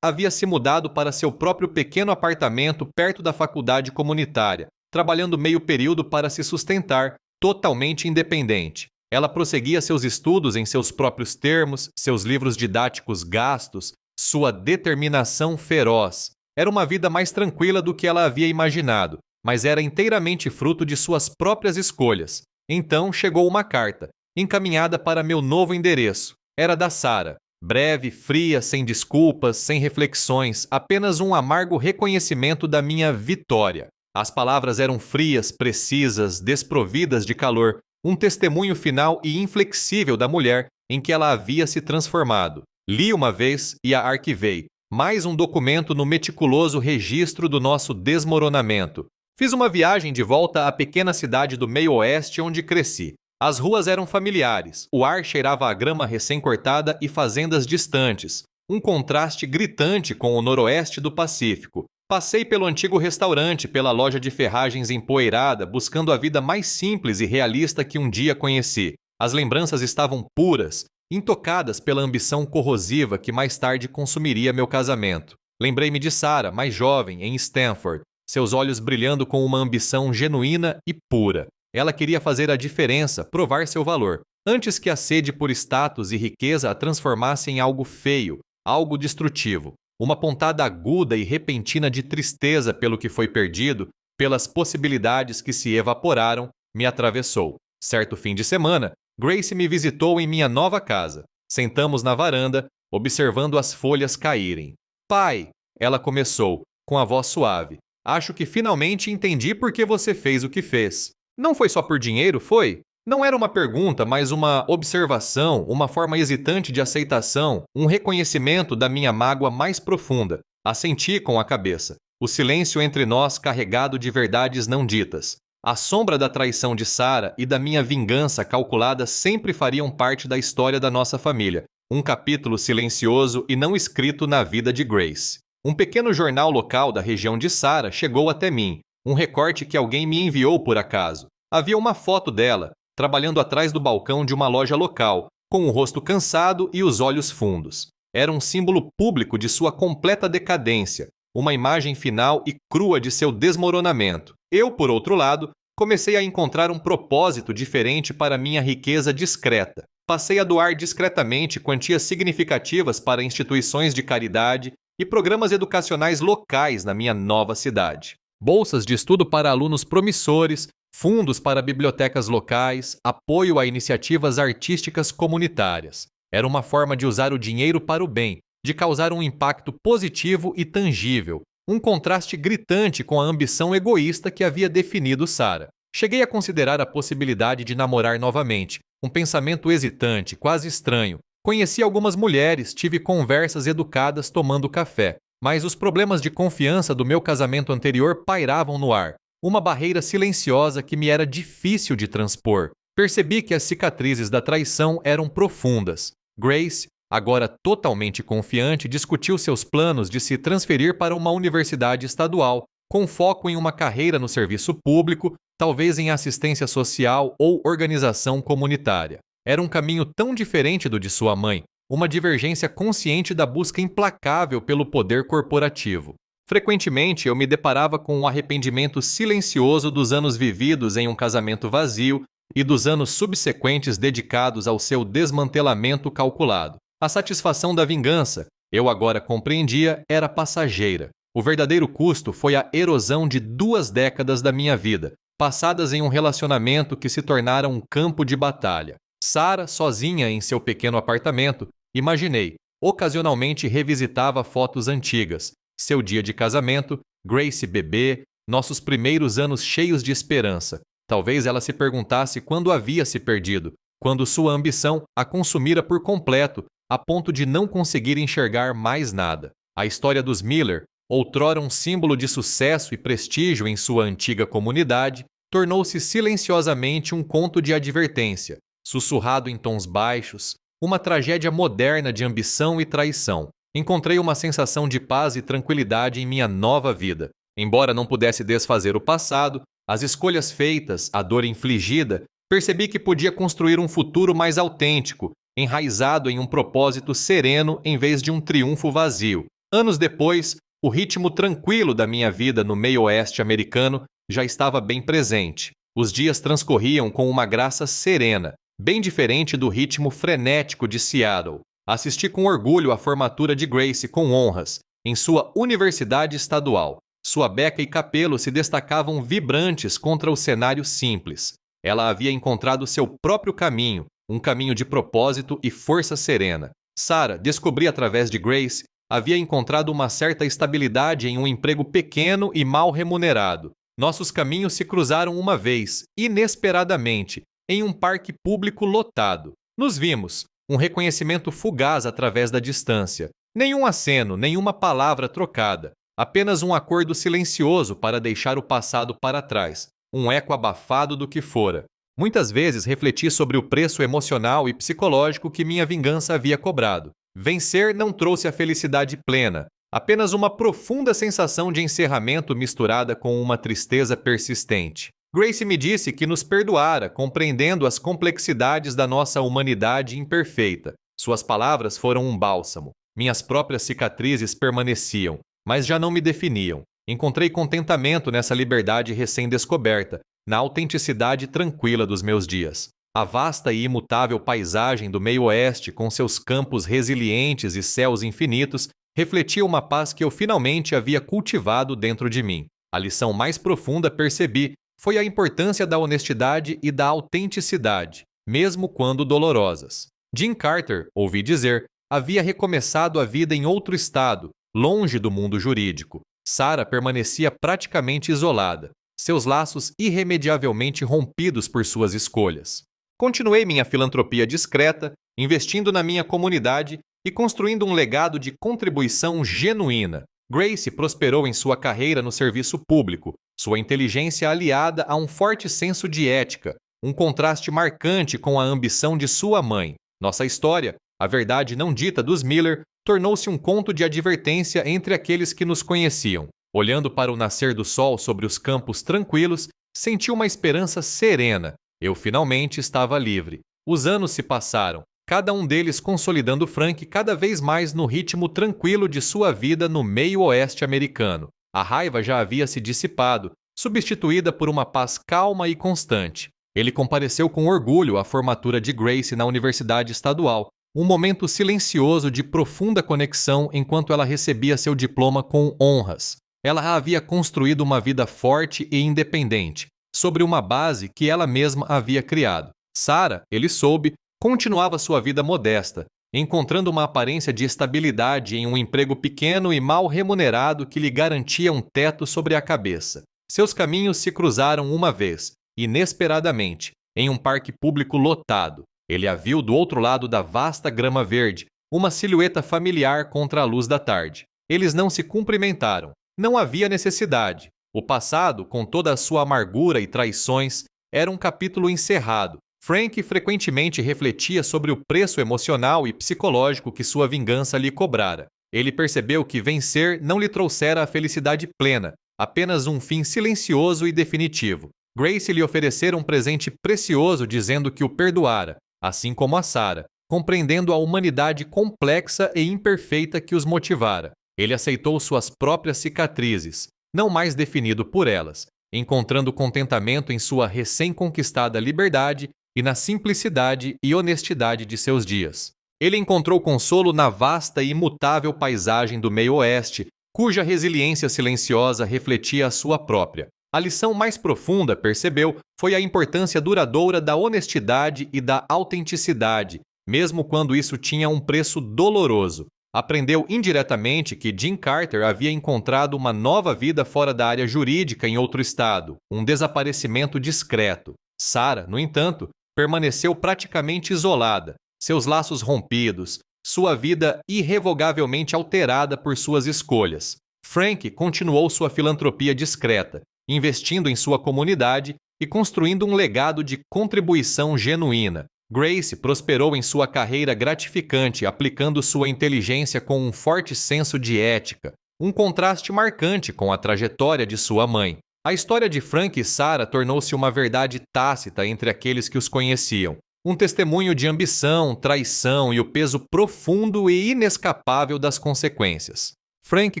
havia se mudado para seu próprio pequeno apartamento perto da faculdade comunitária, trabalhando meio período para se sustentar, totalmente independente. Ela prosseguia seus estudos em seus próprios termos, seus livros didáticos gastos, sua determinação feroz. Era uma vida mais tranquila do que ela havia imaginado, mas era inteiramente fruto de suas próprias escolhas. Então chegou uma carta, encaminhada para meu novo endereço. Era da Sarah. Breve, fria, sem desculpas, sem reflexões, apenas um amargo reconhecimento da minha vitória. As palavras eram frias, precisas, desprovidas de calor, um testemunho final e inflexível da mulher em que ela havia se transformado. Li uma vez e a arquivei, mais um documento no meticuloso registro do nosso desmoronamento. Fiz uma viagem de volta à pequena cidade do meio-oeste onde cresci. As ruas eram familiares, o ar cheirava a grama recém-cortada e fazendas distantes, um contraste gritante com o noroeste do Pacífico. Passei pelo antigo restaurante, pela loja de ferragens empoeirada, buscando a vida mais simples e realista que um dia conheci. As lembranças estavam puras, intocadas pela ambição corrosiva que mais tarde consumiria meu casamento. Lembrei-me de Sarah, mais jovem, em Stanford, seus olhos brilhando com uma ambição genuína e pura. Ela queria fazer a diferença, provar seu valor, antes que a sede por status e riqueza a transformasse em algo feio, algo destrutivo. Uma pontada aguda e repentina de tristeza pelo que foi perdido, pelas possibilidades que se evaporaram, me atravessou. Certo fim de semana, Grace me visitou em minha nova casa. Sentamos na varanda, observando as folhas caírem. "Pai", ela começou, com a voz suave, "acho que finalmente entendi por que você fez o que fez. Não foi só por dinheiro, foi? Não era uma pergunta, mas uma observação, uma forma hesitante de aceitação, um reconhecimento da minha mágoa mais profunda. Assenti com a cabeça. O silêncio entre nós carregado de verdades não ditas. A sombra da traição de Sarah e da minha vingança calculada sempre fariam parte da história da nossa família. Um capítulo silencioso e não escrito na vida de Grace. Um pequeno jornal local da região de Sarah chegou até mim. Um recorte que alguém me enviou por acaso. Havia uma foto dela, trabalhando atrás do balcão de uma loja local, com o rosto cansado e os olhos fundos. Era um símbolo público de sua completa decadência, uma imagem final e crua de seu desmoronamento. Eu, por outro lado, comecei a encontrar um propósito diferente para minha riqueza discreta. Passei a doar discretamente quantias significativas para instituições de caridade e programas educacionais locais na minha nova cidade. Bolsas de estudo para alunos promissores, fundos para bibliotecas locais, apoio a iniciativas artísticas comunitárias. Era uma forma de usar o dinheiro para o bem, de causar um impacto positivo e tangível, um contraste gritante com a ambição egoísta que havia definido Sarah. Cheguei a considerar a possibilidade de namorar novamente, um pensamento hesitante, quase estranho. Conheci algumas mulheres, tive conversas educadas tomando café. Mas os problemas de confiança do meu casamento anterior pairavam no ar, uma barreira silenciosa que me era difícil de transpor. Percebi que as cicatrizes da traição eram profundas. Grace, agora totalmente confiante, discutiu seus planos de se transferir para uma universidade estadual, com foco em uma carreira no serviço público, talvez em assistência social ou organização comunitária. Era um caminho tão diferente do de sua mãe, uma divergência consciente da busca implacável pelo poder corporativo. Frequentemente, eu me deparava com um arrependimento silencioso dos anos vividos em um casamento vazio e dos anos subsequentes dedicados ao seu desmantelamento calculado. A satisfação da vingança, eu agora compreendia, era passageira. O verdadeiro custo foi a erosão de 2 décadas da minha vida, passadas em um relacionamento que se tornara um campo de batalha. Sarah, sozinha em seu pequeno apartamento, imaginei, ocasionalmente revisitava fotos antigas, seu dia de casamento, Grace bebê, nossos primeiros anos cheios de esperança. Talvez ela se perguntasse quando havia se perdido, quando sua ambição a consumira por completo, a ponto de não conseguir enxergar mais nada. A história dos Miller, outrora um símbolo de sucesso e prestígio em sua antiga comunidade, tornou-se silenciosamente um conto de advertência, sussurrado em tons baixos, uma tragédia moderna de ambição e traição. Encontrei uma sensação de paz e tranquilidade em minha nova vida. Embora não pudesse desfazer o passado, as escolhas feitas, a dor infligida, percebi que podia construir um futuro mais autêntico, enraizado em um propósito sereno em vez de um triunfo vazio. Anos depois, o ritmo tranquilo da minha vida no meio-oeste americano já estava bem presente. Os dias transcorriam com uma graça serena, bem diferente do ritmo frenético de Seattle. Assisti com orgulho à formatura de Grace com honras, em sua universidade estadual. Sua beca e capelo se destacavam vibrantes contra o cenário simples. Ela havia encontrado seu próprio caminho, um caminho de propósito e força serena. Sarah, descobri através de Grace, havia encontrado uma certa estabilidade em um emprego pequeno e mal remunerado. Nossos caminhos se cruzaram uma vez, inesperadamente, em um parque público lotado. Nos vimos, um reconhecimento fugaz através da distância. Nenhum aceno, nenhuma palavra trocada. Apenas um acordo silencioso para deixar o passado para trás. Um eco abafado do que fora. Muitas vezes refleti sobre o preço emocional e psicológico que minha vingança havia cobrado. Vencer não trouxe a felicidade plena, apenas uma profunda sensação de encerramento misturada com uma tristeza persistente. Grace me disse que nos perdoara, compreendendo as complexidades da nossa humanidade imperfeita. Suas palavras foram um bálsamo. Minhas próprias cicatrizes permaneciam, mas já não me definiam. Encontrei contentamento nessa liberdade recém-descoberta, na autenticidade tranquila dos meus dias. A vasta e imutável paisagem do meio-oeste, com seus campos resilientes e céus infinitos, refletia uma paz que eu finalmente havia cultivado dentro de mim. A lição mais profunda, percebi, foi a importância da honestidade e da autenticidade, mesmo quando dolorosas. Jim Carter, ouvi dizer, havia recomeçado a vida em outro estado, longe do mundo jurídico. Sarah permanecia praticamente isolada, seus laços irremediavelmente rompidos por suas escolhas. Continuei minha filantropia discreta, investindo na minha comunidade e construindo um legado de contribuição genuína. Grace prosperou em sua carreira no serviço público, sua inteligência aliada a um forte senso de ética, um contraste marcante com a ambição de sua mãe. Nossa história, a verdade não dita dos Miller, tornou-se um conto de advertência entre aqueles que nos conheciam. Olhando para o nascer do sol sobre os campos tranquilos, senti uma esperança serena. Eu finalmente estava livre. Os anos se passaram, cada um deles consolidando Frank cada vez mais no ritmo tranquilo de sua vida no meio-oeste americano. A raiva já havia se dissipado, substituída por uma paz calma e constante. Ele compareceu com orgulho à formatura de Grace na Universidade Estadual, um momento silencioso de profunda conexão enquanto ela recebia seu diploma com honras. Ela havia construído uma vida forte e independente, sobre uma base que ela mesma havia criado. Sarah, ele soube, continuava sua vida modesta, encontrando uma aparência de estabilidade em um emprego pequeno e mal remunerado que lhe garantia um teto sobre a cabeça. Seus caminhos se cruzaram uma vez, inesperadamente, em um parque público lotado. Ele a viu do outro lado da vasta grama verde, uma silhueta familiar contra a luz da tarde. Eles não se cumprimentaram. Não havia necessidade. O passado, com toda a sua amargura e traições, era um capítulo encerrado. Frank frequentemente refletia sobre o preço emocional e psicológico que sua vingança lhe cobrara. Ele percebeu que vencer não lhe trouxera a felicidade plena, apenas um fim silencioso e definitivo. Grace lhe oferecera um presente precioso dizendo que o perdoara, assim como a Sarah, compreendendo a humanidade complexa e imperfeita que os motivara. Ele aceitou suas próprias cicatrizes, não mais definido por elas, encontrando contentamento em sua recém-conquistada liberdade e na simplicidade e honestidade de seus dias. Ele encontrou consolo na vasta e imutável paisagem do meio-oeste, cuja resiliência silenciosa refletia a sua própria. A lição mais profunda, percebeu, foi a importância duradoura da honestidade e da autenticidade, mesmo quando isso tinha um preço doloroso. Aprendeu indiretamente que Jim Carter havia encontrado uma nova vida fora da área jurídica em outro estado, um desaparecimento discreto. Sarah, no entanto, permaneceu praticamente isolada, seus laços rompidos, sua vida irrevogavelmente alterada por suas escolhas. Frank continuou sua filantropia discreta, investindo em sua comunidade e construindo um legado de contribuição genuína. Grace prosperou em sua carreira gratificante, aplicando sua inteligência com um forte senso de ética, um contraste marcante com a trajetória de sua mãe. A história de Frank e Sarah tornou-se uma verdade tácita entre aqueles que os conheciam, um testemunho de ambição, traição e o peso profundo e inescapável das consequências. Frank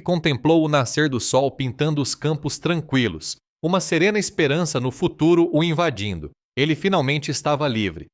contemplou o nascer do sol pintando os campos tranquilos, uma serena esperança no futuro o invadindo. Ele finalmente estava livre.